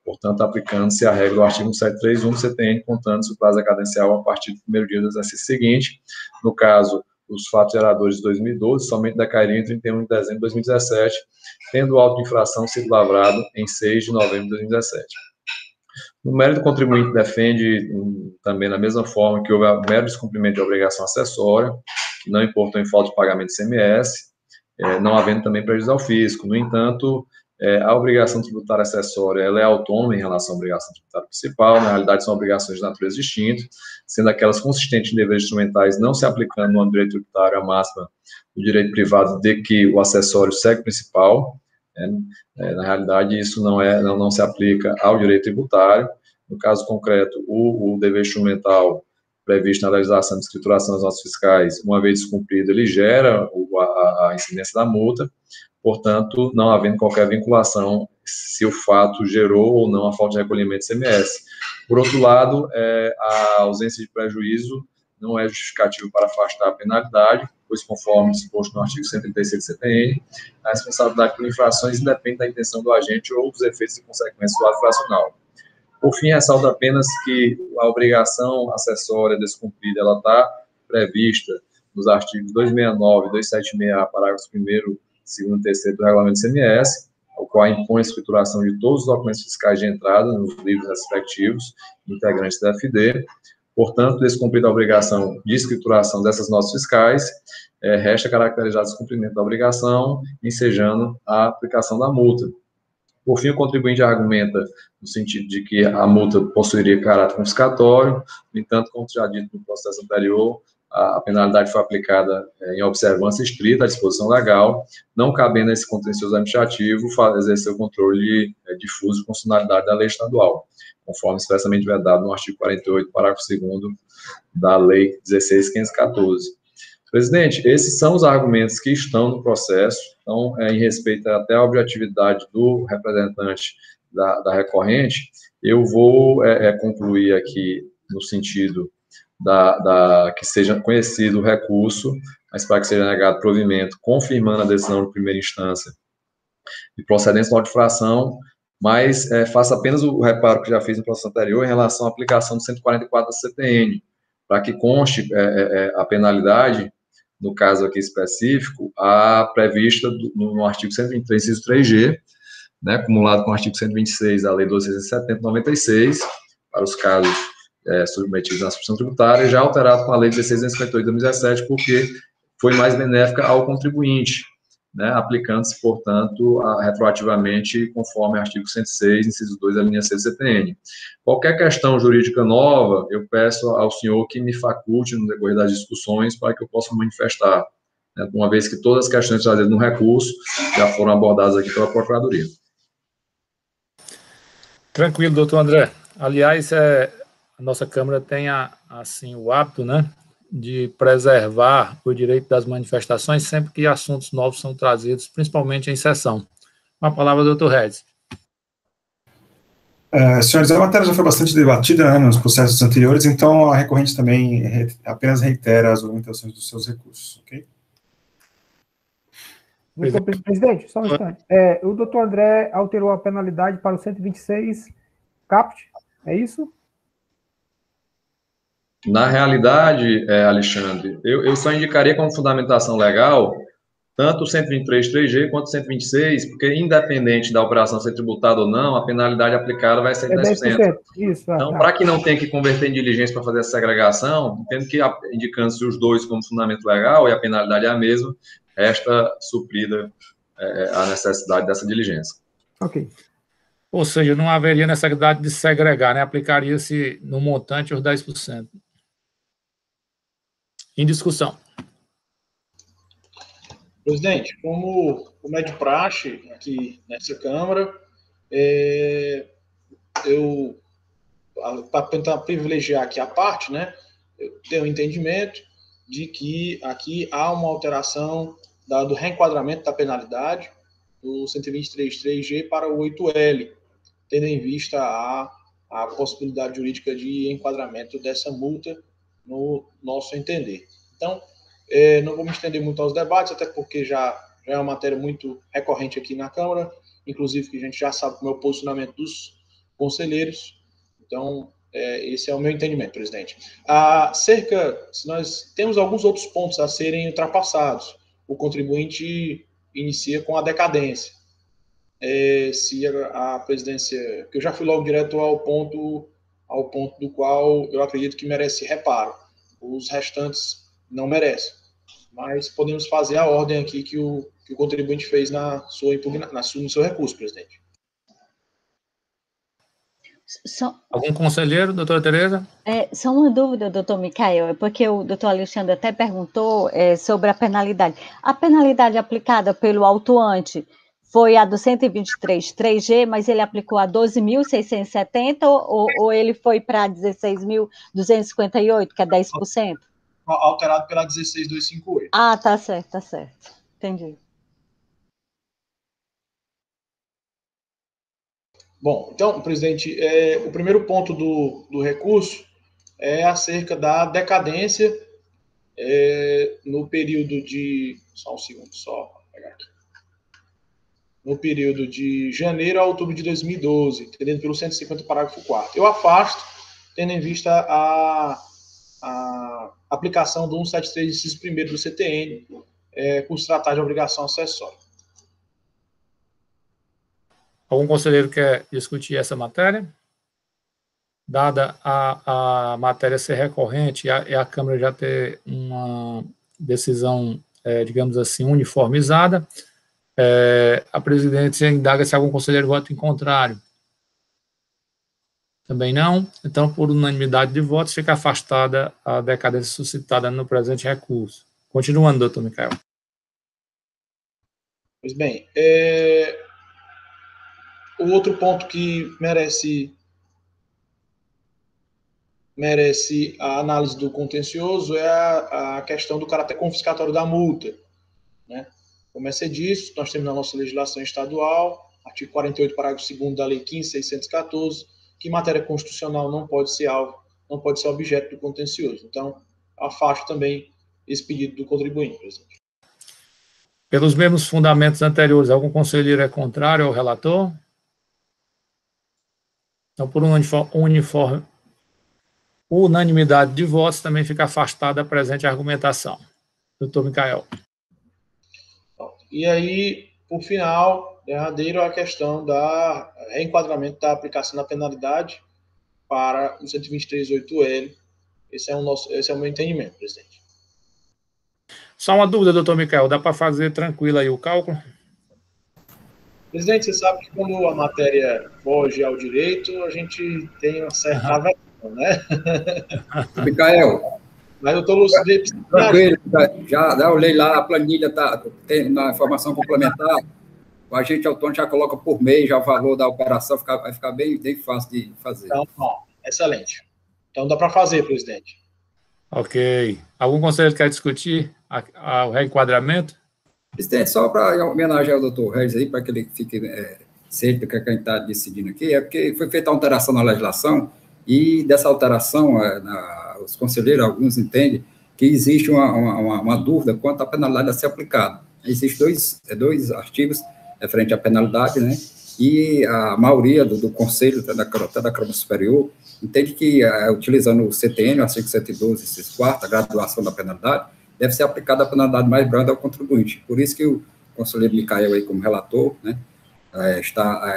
Portanto, aplicando-se a regra do artigo 173.1 do CTN, contando-se o prazo decadencial a partir do primeiro dia do exercício seguinte. No caso, os fatos geradores de 2012 somente decairiam em 31 de dezembro de 2017, tendo o auto de infração sido lavrado em 6 de novembro de 2017. O mérito do contribuinte defende também da mesma forma que houve mero descumprimento de obrigação acessória, que não importou em falta de pagamento de ICMS, não havendo também prejuízo ao fisco. No entanto, a obrigação tributária acessória ela é autônoma em relação à obrigação tributária principal, na realidade são obrigações de natureza distinta, sendo aquelas consistentes em deveres instrumentais não se aplicando no direito tributário a máxima do direito privado de que o acessório segue o principal. Na realidade, isso não se aplica ao direito tributário. No caso concreto, o dever instrumental previsto na legislação de escrituração das notas fiscais, uma vez descumprido, ele gera a incidência da multa, portanto, não havendo qualquer vinculação se o fato gerou ou não a falta de recolhimento de ICMS. Por outro lado, a ausência de prejuízo não é justificativo para afastar a penalidade, pois, conforme disposto no artigo 136 do CTN, a responsabilidade por infrações independe da intenção do agente ou dos efeitos e consequências do ato infracional. Por fim, ressalto apenas que a obrigação acessória descumprida ela está prevista nos artigos 269 e 276, parágrafos 1º, 2º e 3º do Regulamento do ICMS, o qual impõe a escrituração de todos os documentos fiscais de entrada nos livros respectivos integrantes da FD. Portanto, descumprida a obrigação de escrituração dessas notas fiscais, resta caracterizar o descumprimento da obrigação, ensejando a aplicação da multa. Por fim, o contribuinte argumenta no sentido de que a multa possuiria caráter confiscatório, no entanto, como já dito no processo anterior, a penalidade foi aplicada em observância estrita à disposição legal, não cabendo a esse contencioso administrativo exercer o controle difuso de constitucionalidade da lei estadual, conforme expressamente vedado no artigo 48, parágrafo 2º da Lei 16.514. Presidente, esses são os argumentos que estão no processo, então, em respeito até à objetividade do representante da recorrente, eu vou concluir aqui no sentido que seja conhecido o recurso, mas para que seja negado provimento, confirmando a decisão de primeira instância de procedência de notificação, mas faça apenas o reparo que já fiz no processo anterior em relação à aplicação do 144 da CTN, para que conste a penalidade, no caso aqui específico, a prevista no artigo 123, inciso 3G, né, acumulado com o artigo 126 da Lei 12.670 de 96, para os casos submetidos à substituição tributária, já alterado com a Lei 16.258 de 2017, porque foi mais benéfica ao contribuinte, né, aplicando-se, portanto, retroativamente, conforme o artigo 106, inciso 2, da linha C do CTN. Qualquer questão jurídica nova, eu peço ao senhor que me faculte no decorrer das discussões para que eu possa manifestar, né, uma vez que todas as questões trazidas no recurso já foram abordadas aqui pela Procuradoria. Tranquilo, doutor André. Aliás, a nossa Câmara tem, assim, o hábito, né, de preservar o direito das manifestações sempre que assuntos novos são trazidos, principalmente em sessão. Com a palavra, doutor Regis. Senhores, a matéria já foi bastante debatida, né, nos processos anteriores, então a recorrente também apenas reitera as orientações dos seus recursos, ok? Presidente, só um instante. O doutor André alterou a penalidade para o 126 caput, é isso? Na realidade, Alexandre, eu só indicaria como fundamentação legal tanto o 123.3G quanto o 126, porque independente da operação ser tributada ou não, a penalidade aplicada vai ser 10%. Isso, então, para que não tenha que converter em diligência para fazer essa segregação, entendo que, indicando-se os dois como fundamento legal e a penalidade é a mesma, resta suprida a necessidade dessa diligência. Ok. Ou seja, não haveria necessidade de segregar, né? Aplicaria-se no montante os 10%. Em discussão. Presidente, como é de praxe aqui nessa Câmara, eu, para tentar privilegiar aqui a parte, né, eu tenho o entendimento de que aqui há uma alteração do reenquadramento da penalidade do 123.3G para o 8L, tendo em vista a possibilidade jurídica de enquadramento dessa multa no nosso entender. Então, não vou me estender muito aos debates, até porque já é uma matéria muito recorrente aqui na Câmara, inclusive que a gente já sabe como é o posicionamento dos conselheiros. Então, Esse é o meu entendimento, presidente. Se nós temos alguns outros pontos a serem ultrapassados, o contribuinte inicia com a decadência. Se a presidência, que eu já fui logo direto ao ponto do qual eu acredito que merece reparo. Os restantes não merecem. Mas podemos fazer a ordem aqui que o contribuinte fez no seu recurso, presidente. Algum conselheiro, doutora Tereza? Só uma dúvida, doutor Micael, é porque o doutor Alexandre até perguntou sobre a penalidade. A penalidade aplicada pelo autuante foi a do 123.3G, mas ele aplicou a 12.670 ou ele foi para 16.258, que é 10%? Alterado pela 16.258. Ah, tá certo. Entendi. Bom, então, presidente, o primeiro ponto do recurso é acerca da decadência no período de... Só um segundo, só para pegar aqui. No período de janeiro a outubro de 2012, entendendo pelo 150, parágrafo 4º. Eu afasto, tendo em vista a aplicação do 173, inciso 1º do CTN, por se tratar de obrigação acessória. Algum conselheiro quer discutir essa matéria? Dada a matéria ser recorrente e a Câmara já ter uma decisão, digamos assim, uniformizada, a presidência indaga se algum conselheiro vota em contrário. Também não. Então, por unanimidade de votos, fica afastada a decadência suscitada no presente recurso. Continuando, doutor Micael. Pois bem, o outro ponto que merece a análise do contencioso é a questão do caráter confiscatório da multa, né? Como é ser disso, nós temos na nossa legislação estadual, artigo 48, parágrafo 2º da Lei 15.614, que matéria constitucional não pode ser objeto do contencioso. Então, afasto também esse pedido do contribuinte, presidente. Pelos mesmos fundamentos anteriores, algum conselheiro é contrário ao relator? Então, por unanimidade de votos, também fica afastada a presente argumentação. Doutor Micael. E aí, por final, derradeiro, a questão do reenquadramento da aplicação da penalidade para o 123.8L. Esse é o meu entendimento, presidente. Só uma dúvida, doutor Micael, dá para fazer tranquilo aí o cálculo? Presidente, você sabe que quando a matéria foge ao direito, a gente tem uma certa aversão, né? Micael. Mas, doutor Lúcio, tranquilo, já olhei lá, a planilha tem na informação complementar, o agente autônomo já coloca por mês já o valor da operação, vai ficar bem fácil de fazer. Então, excelente. Então, dá para fazer, presidente. Ok. Algum conselheiro quer discutir o reenquadramento? Presidente, só para homenagear o doutor Regis aí, para que ele fique ciente do que a gente está decidindo aqui, é porque foi feita a alteração na legislação e dessa alteração, os conselheiros, alguns entendem que existe uma dúvida quanto à penalidade a ser aplicada. Existem dois artigos referente à penalidade, né? E a maioria do Conselho, até da Câmara Superior, entende que, utilizando o CTN, o artigo 112, inciso 4º, a graduação da penalidade, deve ser aplicada a penalidade mais branda ao contribuinte. Por isso que o conselheiro Micael, aí, como relator, né, está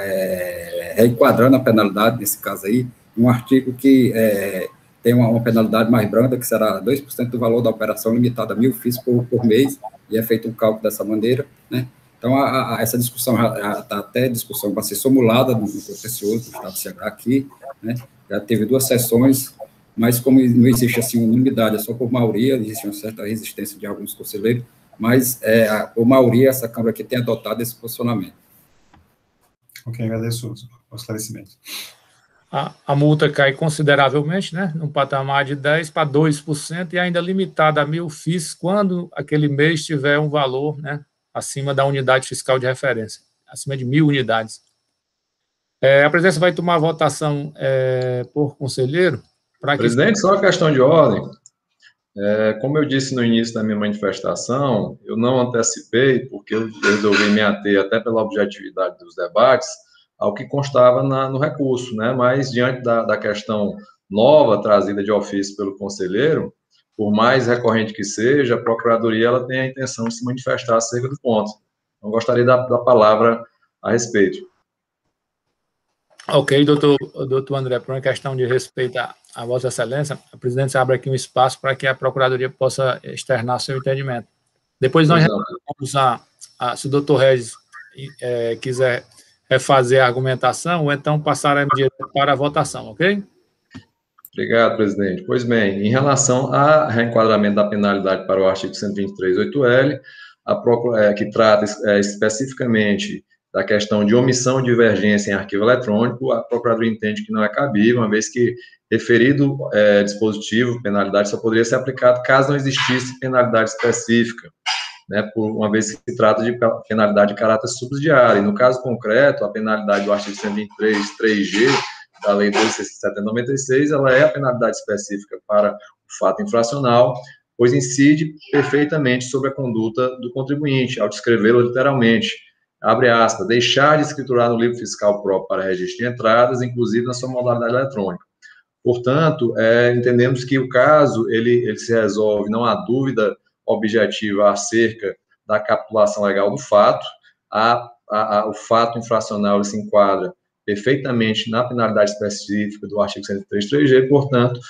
reenquadrando a penalidade, nesse caso aí, um artigo que tem uma penalidade mais branda, que será 2% do valor da operação limitada a 1.000 FIIs por mês, e é feito um cálculo dessa maneira, né? Então, essa discussão já está até discussão para ser simulada no contencioso do Estado do Ceará aqui, né? Já teve 2 sessões, mas como não existe assim unanimidade, é só por maioria, existe uma certa resistência de alguns conselheiros, mas por maioria essa Câmara aqui tem adotado esse posicionamento. Ok, agradeço o esclarecimento. A multa cai consideravelmente, né, num patamar de 10% para 2%, e ainda limitada a 1.000 FIIs quando aquele mês tiver um valor, né, acima da unidade fiscal de referência, acima de 1.000 unidades. A presidência vai tomar a votação por conselheiro. Presidente, só uma questão de ordem. Como eu disse no início da minha manifestação, eu não antecipei, porque eu resolvi me ater até pela objetividade dos debates, ao que constava no recurso, né? Mas, diante da questão nova trazida de ofício pelo conselheiro, por mais recorrente que seja, a Procuradoria ela tem a intenção de se manifestar acerca do ponto. Então, gostaria da palavra a respeito. Ok, doutor André, por uma questão de respeito à Vossa Excelência, a presidente abre aqui um espaço para que a Procuradoria possa externar seu entendimento. Depois nós vamos se o doutor Regis quiser refazer a argumentação, ou então passaremos direto para a votação, ok? Obrigado, presidente. Pois bem, em relação ao reenquadramento da penalidade para o artigo 123.8L, que trata especificamente da questão de omissão de divergência em arquivo eletrônico, a Procuradoria entende que não é cabível, uma vez que referido dispositivo, penalidade, só poderia ser aplicado caso não existisse penalidade específica, né, por uma vez que se trata de penalidade de caráter subsidiário. E no caso concreto, a penalidade do artigo 123.3G da Lei 12.670/96, ela é a penalidade específica para o fato infracional, pois incide perfeitamente sobre a conduta do contribuinte, ao descrevê-lo literalmente, abre aspas, deixar de escriturar no livro fiscal próprio para registro de entradas, inclusive na sua modalidade eletrônica. Portanto, entendemos que o caso, ele se resolve, não há dúvida objetiva acerca da capitulação legal do fato, o fato infracional se enquadra perfeitamente na penalidade específica do artigo 123.3G, portanto,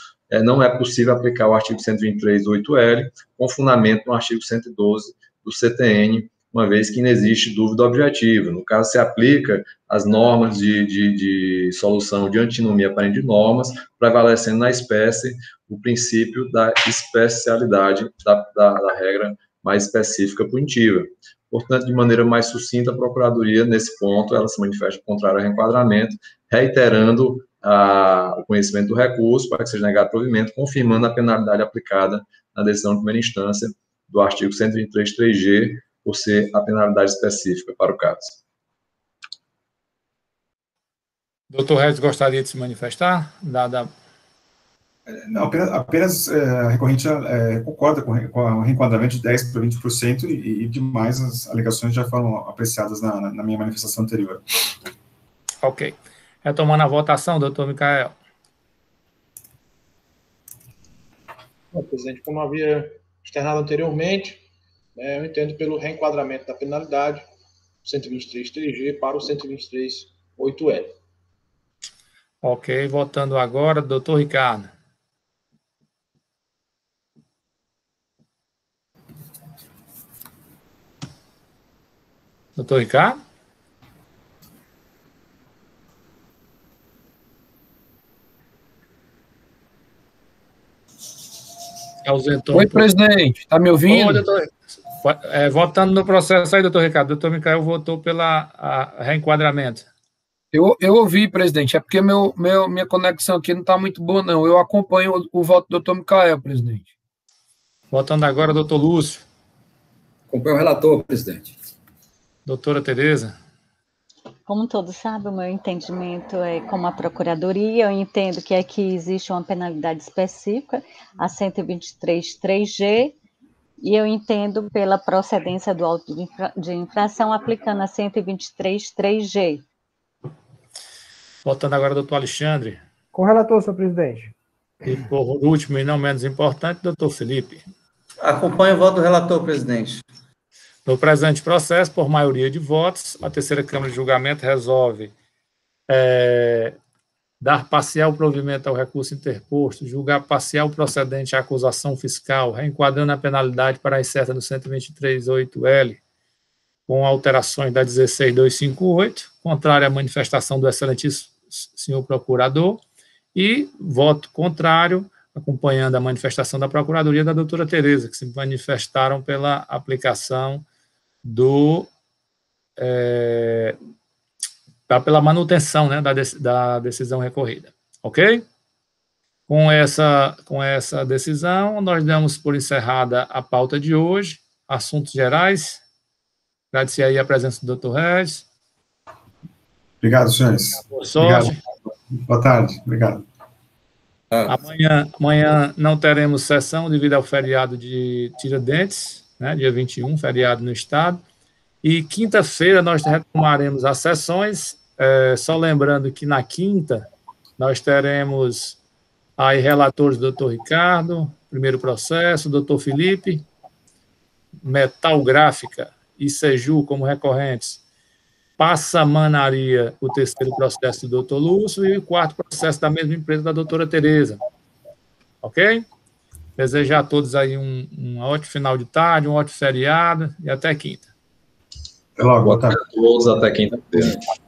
não é possível aplicar o artigo 123.8L com fundamento no artigo 112 do CTN, uma vez que não existe dúvida objetiva. No caso, se aplica as normas de solução de antinomia aparente de normas, prevalecendo na espécie o princípio da especialidade da regra mais específica punitiva. Portanto, de maneira mais sucinta, a Procuradoria, nesse ponto, ela se manifesta contrária ao reenquadramento, reiterando o conhecimento do recurso para que seja negado provimento, confirmando a penalidade aplicada na decisão de primeira instância do artigo 123.3G, por ser a penalidade específica para o caso. Doutor Regis gostaria de se manifestar? Não, apenas a recorrente concorda com o reenquadramento de 10% para 20% e demais as alegações já foram apreciadas na minha manifestação anterior. Ok. Retomando a votação, doutor Micael. Bom, presidente, como havia externado anteriormente, eu entendo pelo reenquadramento da penalidade 123.3G para o 123.8L. Ok, votando agora, doutor Ricardo. Doutor Ricardo? Ausentou. Oi, presidente, está me ouvindo? Oi, doutor. Votando no processo aí, doutor Ricardo. Doutor Micael votou pela reenquadramento. Eu ouvi, presidente. É porque minha conexão aqui não está muito boa, não. Eu acompanho o voto do doutor Micael, presidente. Votando agora, doutor Lúcio. Acompanho o relator, presidente. Doutora Tereza. Como todos sabem, o meu entendimento é como a Procuradoria. Eu entendo que aqui existe uma penalidade específica, a 123.3G, e eu entendo pela procedência do auto de infração aplicando a 123.3G. Votando agora, doutor Alexandre. Com o relator, senhor presidente. E, por último, e não menos importante, doutor Felipe. Acompanho o voto do relator, presidente. No presente processo, por maioria de votos, a terceira Câmara de Julgamento resolve dar parcial provimento ao recurso interposto, julgar parcial procedente à acusação fiscal, reenquadrando a penalidade para a incerta no 123.8L, com alterações da 16.258, contrária à manifestação do excelentíssimo senhor procurador, e voto contrário, acompanhando a manifestação da Procuradoria da doutora Tereza, que se manifestaram pela aplicação pela manutenção, né, da decisão recorrida. Ok? Com essa decisão, nós damos por encerrada a pauta de hoje, assuntos gerais. Agradecer aí a presença do doutor Regis. Obrigado, senhores. Boa sorte. Obrigado. Boa tarde. Obrigado. Amanhã não teremos sessão devido ao feriado de Tiradentes, né, dia 21, feriado no estado. E quinta-feira nós retomaremos as sessões, só lembrando que na quinta nós teremos Aí, relatores, doutor Ricardo, primeiro processo, doutor Felipe, Metal Gráfica e Seju como recorrentes, Passamanaria, o terceiro processo do doutor Lúcio, e o quarto processo da mesma empresa da doutora Tereza. Ok? Desejar a todos aí um ótimo final de tarde, um ótimo feriado, e até quinta. Até logo, boa tarde. A todos, até quinta-feira.